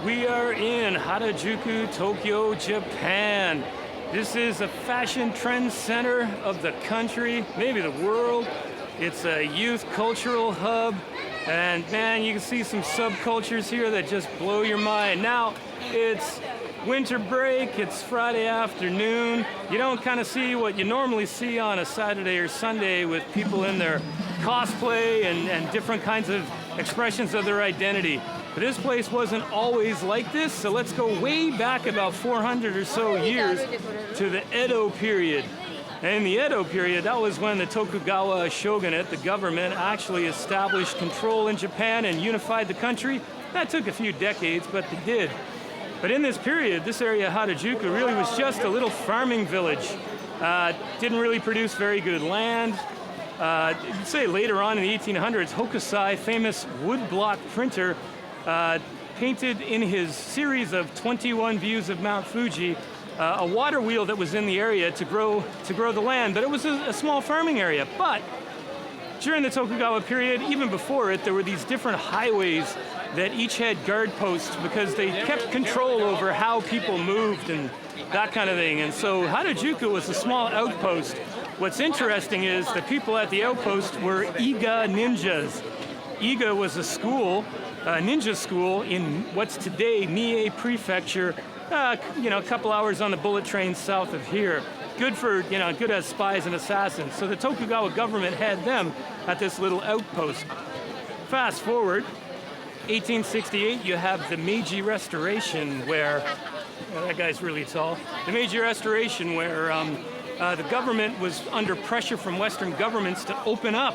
We are in Harajuku, Tokyo, Japan. This is a fashion trend center of the country, maybe the world. It's a youth cultural hub, and man, you can see some subcultures here that just blow your mind. Now, it's winter break, it's Friday afternoon. You don't kind of see what you normally see on a Saturday or Sunday with people in their cosplay and different kinds of expressions of their identity. But this place wasn't always like this, so let's go way back about 400 or so years to the Edo period. And in the Edo period, that was when the Tokugawa shogunate, the government, actually established control in Japan and unified the country. That took a few decades, but they did. But in this period, this area, Harajuku, really was just a little farming village. Didn't really produce very good land. You'd say later on in the 1800s, Hokusai, famous woodblock printer, painted in his series of 21 views of Mount Fuji a water wheel that was in the area to grow the land, but it was a small farming area. But during the Tokugawa period, even before it, there were these different highways that each had guard posts because they kept control over how people moved and that kind of thing. And so Harajuku was a small outpost. What's interesting is the people at the outpost were Iga ninjas. Iga was a school, a ninja school in what's today Mie Prefecture, a couple hours on the bullet train south of here. Good for, good as spies and assassins. So the Tokugawa government had them at this little outpost. Fast forward, 1868, you have the Meiji Restoration where, that guy's really tall. The Meiji Restoration where the government was under pressure from Western governments to open up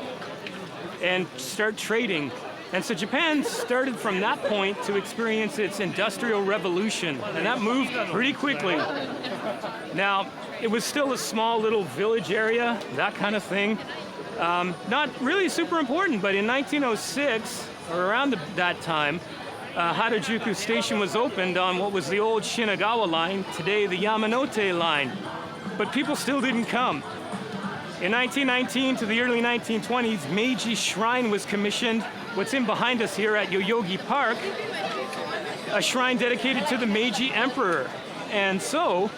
and start trading. And so Japan started from that point to experience its industrial revolution, and that moved pretty quickly. Now, it was still a small little village area, that kind of thing. Not really super important, but in 1906, or around that time, Harajuku Station was opened on what was the old Shinagawa line, today the Yamanote line. But people still didn't come. In 1919 to the early 1920s, Meiji Shrine was commissioned. What's in behind us here at Yoyogi Park, a shrine dedicated to the Meiji Emperor. And so,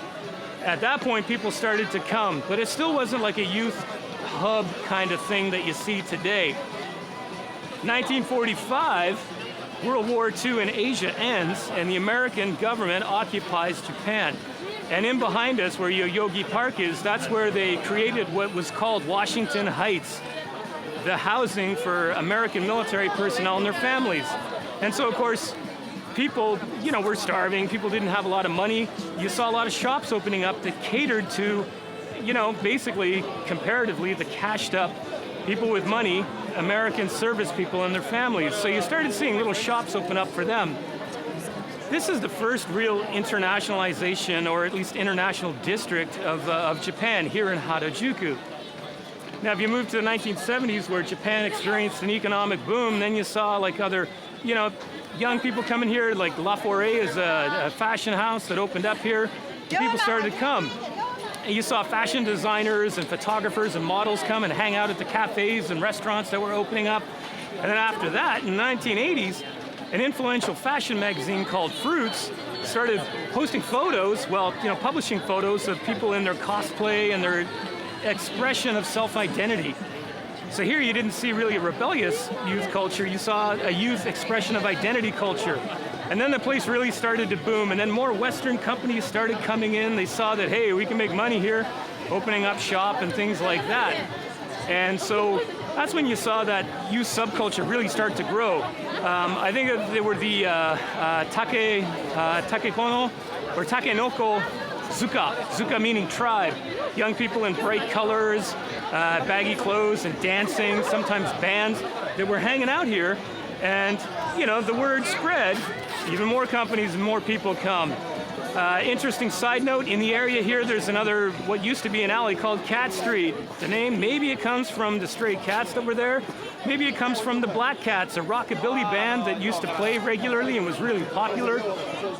at that point, people started to come, but it still wasn't like a youth hub kind of thing that you see today. 1945, World War II in Asia ends, and the American government occupies Japan. And in behind us, where Yoyogi Park is, that's where they created what was called Washington Heights, the housing for American military personnel and their families. And so, of course, people, were starving. People didn't have a lot of money. You saw a lot of shops opening up that catered to, basically, comparatively, the cashed up people with money, American service people and their families. So you started seeing little shops open up for them. This is the first real internationalization, or at least international district of Japan here in Harajuku. Now, if you move to the 1970s, where Japan experienced an economic boom, then you saw like other, young people coming here, like La Forêt is a fashion house that opened up here. And people started to come. And you saw fashion designers and photographers and models come and hang out at the cafes and restaurants that were opening up. And then after that, in the 1980s, an influential fashion magazine called Fruits started posting photos, publishing photos of people in their cosplay and their expression of self-identity. So here you didn't see really a rebellious youth culture, you saw a youth expression of identity culture. And then the place really started to boom, and then more Western companies started coming in. They saw that, hey, we can make money here, opening up shop and things like that. And so that's when you saw that youth subculture really start to grow. I think they were the takekono or takenoko zuka meaning tribe. Young people in bright colors, baggy clothes and dancing, sometimes bands that were hanging out here. And, the word spread, even more companies and more people come. Interesting side note, in the area here, there's another, what used to be an alley called Cat Street. The name, maybe it comes from the stray cats that were there. Maybe it comes from the Black Cats, a rockabilly band that used to play regularly and was really popular.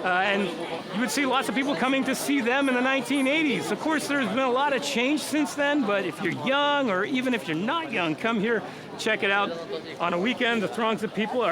And you would see lots of people coming to see them in the 1980s. Of course, there's been a lot of change since then, but if you're young, or even if you're not young, come here, check it out. On a weekend, the throngs of people are